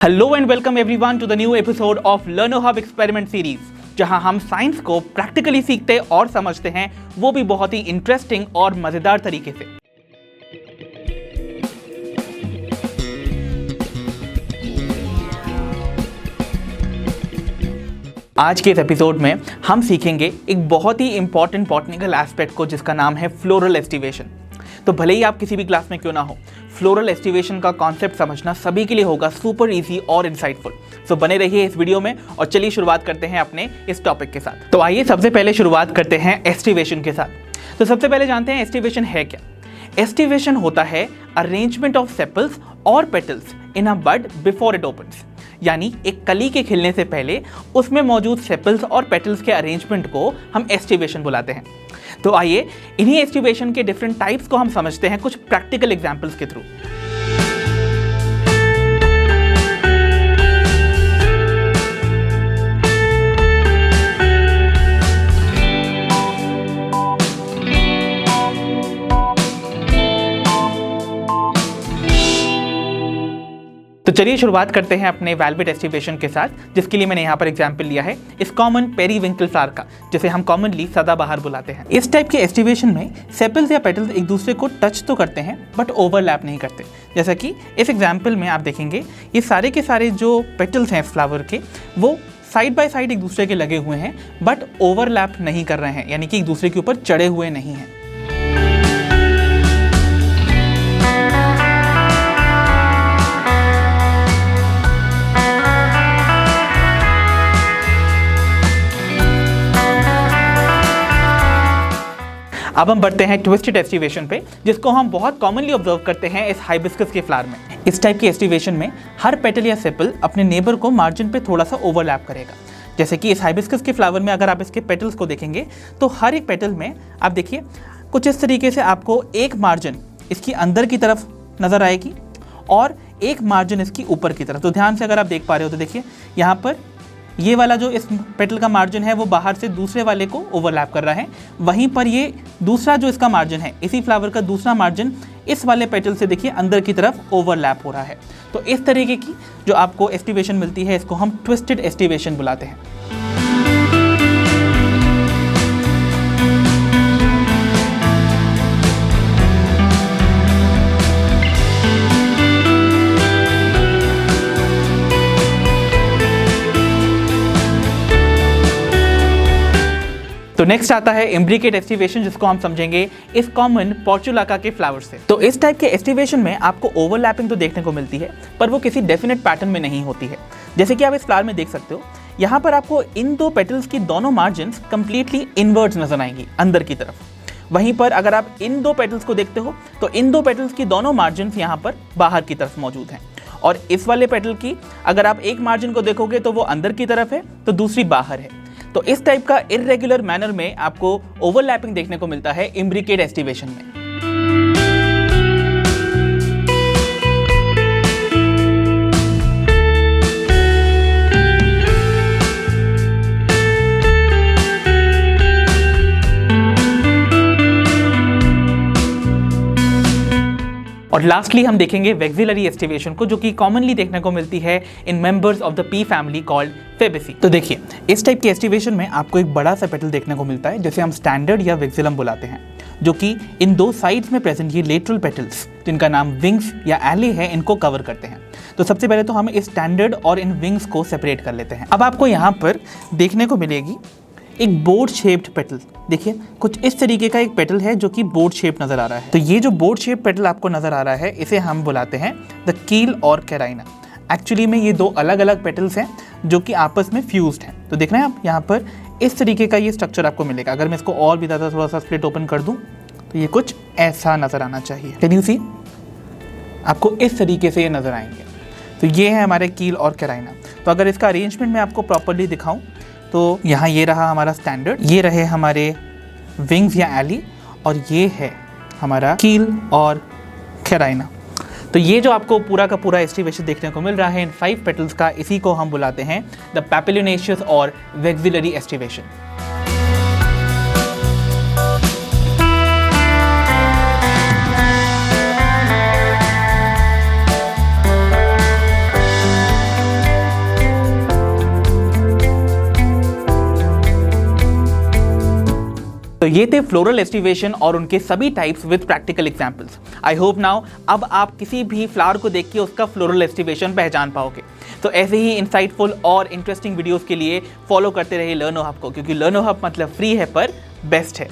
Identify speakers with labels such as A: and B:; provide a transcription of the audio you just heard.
A: Hello and welcome everyone to the new episode of Learno Hub experiment series, जहां हम science को practically सीखते और समझते हैं, वो भी बहुत ही इंटरेस्टिंग और मजेदार तरीके से। आज के इस एपिसोड में हम सीखेंगे एक बहुत ही इंपॉर्टेंट बॉटनिकल एस्पेक्ट को, जिसका नाम है फ्लोरल एस्टिवेशन। तो भले ही आप किसी भी क्लास में क्यों ना हो, फ्लोरल एस्टिवेशन का कॉन्सेप्ट समझना सभी के लिए होगा सुपर इजी और इंसाइटफुल। सो बने रहिए इस वीडियो में और चलिए शुरुआत करते हैं अपने इस टॉपिक के साथ। तो आइए सबसे पहले शुरुआत करते हैं एस्टिवेशन के साथ। तो सबसे पहले जानते हैं एस्टिवेशन है क्या। एस्टिवेशन होता है अरेंजमेंट ऑफ सेपल्स और petals in a bud before it opens, यानी एक कली के खिलने से पहले उसमें मौजूद सेपल्स और पेटल्स के अरेंजमेंट को हम एस्टिवेशन बुलाते हैं। तो आइए इन्हीं एस्टिवेशन के डिफरेंट टाइप्स को हम समझते हैं कुछ प्रैक्टिकल एग्जांपल्स के थ्रू। तो चलिए शुरुआत करते हैं अपने वेलवेट एस्टिवेशन के साथ, जिसके लिए मैंने यहाँ पर एग्जाम्पल लिया है इस कॉमन पेरीविंकल फ्लावर का, जिसे हम कॉमनली सदाबहार बुलाते हैं। इस टाइप के एस्टिवेशन में सेपल्स या पेटल्स एक दूसरे को टच तो करते हैं बट ओवरलैप नहीं करते। जैसा कि इस एग्जाम्पल में आप देखेंगे, ये सारे के सारे जो पेटल्स हैं इस फ्लावर के, वो साइड बाय साइड एक दूसरे के लगे हुए हैं बट ओवरलैप नहीं कर रहे हैं, यानी कि एक दूसरे के ऊपर चढ़े हुए नहीं हैं। अब हम बढ़ते हैं ट्विस्टेड एस्टिवेशन पे, जिसको हम बहुत कॉमनली ऑब्जर्व करते हैं इस हाइबिस्कस के फ्लावर में। इस टाइप के एस्टिवेशन में हर पेटल या सेपल अपने नेबर को मार्जिन पे थोड़ा सा ओवरलैप करेगा। जैसे कि इस हाइबिस्कस के फ्लावर में अगर आप इसके पेटल्स को देखेंगे तो हर एक पेटल में आप देखिए कुछ इस तरीके से आपको एक मार्जिन इसकी अंदर की तरफ नज़र आएगी और एक मार्जिन इसकी ऊपर की तरफ। तो ध्यान से अगर आप देख पा रहे हो तो देखिए यहाँ पर ये वाला जो इस पेटल का मार्जिन है वो बाहर से दूसरे वाले को ओवरलैप कर रहा है, वहीं पर ये दूसरा जो इसका मार्जिन है, इसी फ्लावर का दूसरा मार्जिन इस वाले पेटल से देखिए अंदर की तरफ ओवरलैप हो रहा है। तो इस तरीके की जो आपको एस्टिवेशन मिलती है, इसको हम ट्विस्टेड एस्टिवेशन बुलाते हैं। तो नेक्स्ट आता है इम्ब्रिकेट एस्टिवेशन, जिसको हम समझेंगे इस कॉमन पोर्चुलाका के फ्लावर से। तो इस टाइप के एस्टिवेशन में आपको ओवरलैपिंग तो देखने को मिलती है, पर वो किसी डेफिनेट पैटर्न में नहीं होती है। जैसे कि आप इस फ्लावर में देख सकते हो, यहाँ पर आपको इन दो पेटल्स की दोनों मार्जिन्स कंप्लीटली इनवर्ड्स नजर आएंगी अंदर की तरफ। वहीं पर अगर आप इन दो पेटल्स को देखते हो तो इन दो पेटल्स की दोनों मार्जिन्स यहाँ पर बाहर की तरफ मौजूद हैं, और इस वाले पेटल की अगर आप एक मार्जिन को देखोगे तो वो अंदर की तरफ है तो दूसरी बाहर है। तो इस टाइप का इर्रेगुलर मैनर में आपको ओवरलैपिंग देखने को मिलता है इम्ब्रिकेट एस्टिवेशन में। और लास्टली हम देखेंगे वेक्सिलरी एस्टिवेशन को, जो कि कॉमनली देखने को मिलती है in members of the pea family called Fabaceae. तो देखिए इस टाइप की एस्टिवेशन में आपको एक बड़ा सा पेटल देखने को मिलता है, जिसे हम स्टैंडर्ड या वेक्सिलम बुलाते हैं, जो कि इन दो साइड्स में प्रेजेंट ये लेटरल पेटल्स, जिनका नाम विंग्स या एले है, इनको कवर करते हैं। तो सबसे पहले तो हम इस स्टैंडर्ड और इन विंग्स को सेपरेट कर लेते हैं। अब आपको यहाँ पर देखने को मिलेगी एक बोर्ड शेप्ड पेटल। देखिए कुछ इस तरीके का एक पेटल है जो कि बोर्ड शेप नजर आ रहा है। तो ये जो बोर्ड शेप पेटल आपको नजर आ रहा है, इसे हम बुलाते हैं द कील और कैराइना। एक्चुअली में ये दो अलग अलग पेटल्स हैं जो कि आपस में फ्यूज्ड हैं। तो देख रहे हैं आप, यहाँ पर इस तरीके का ये स्ट्रक्चर आपको मिलेगा। अगर मैं इसको और भी ज़्यादा थोड़ा सा स्प्लिट ओपन कर दूँ तो ये कुछ ऐसा नजर आना चाहिए। Can you see? आपको इस तरीके से ये नजर आएंगे। तो ये है हमारे कील और कैराइना। तो अगर इसका अरेंजमेंट मैं आपको प्रॉपरली दिखाऊं तो यहाँ ये रहा हमारा स्टैंडर्ड, ये रहे हमारे विंग्स या एली, और ये है हमारा कील और कैराइना। तो ये जो आपको पूरा का पूरा एस्टिवेशन देखने को मिल रहा है इन 5 पेटल्स का, इसी को हम बुलाते हैं द पैपिलिनेशियस और वेक्सिलरी एस्टिवेशन। ये थे फ्लोरल एस्टिवेशन और उनके सभी types with practical examples. I hope now अब आप किसी भी फ्लावर को देख के उसका फ्लोरल एस्टिवेशन पहचान पाओगे। तो ऐसे ही इंसाइटफुल और इंटरेस्टिंग वीडियोस के लिए फॉलो करते रहिए लर्नो हब को, क्योंकि लर्नो हब मतलब फ्री है पर बेस्ट है।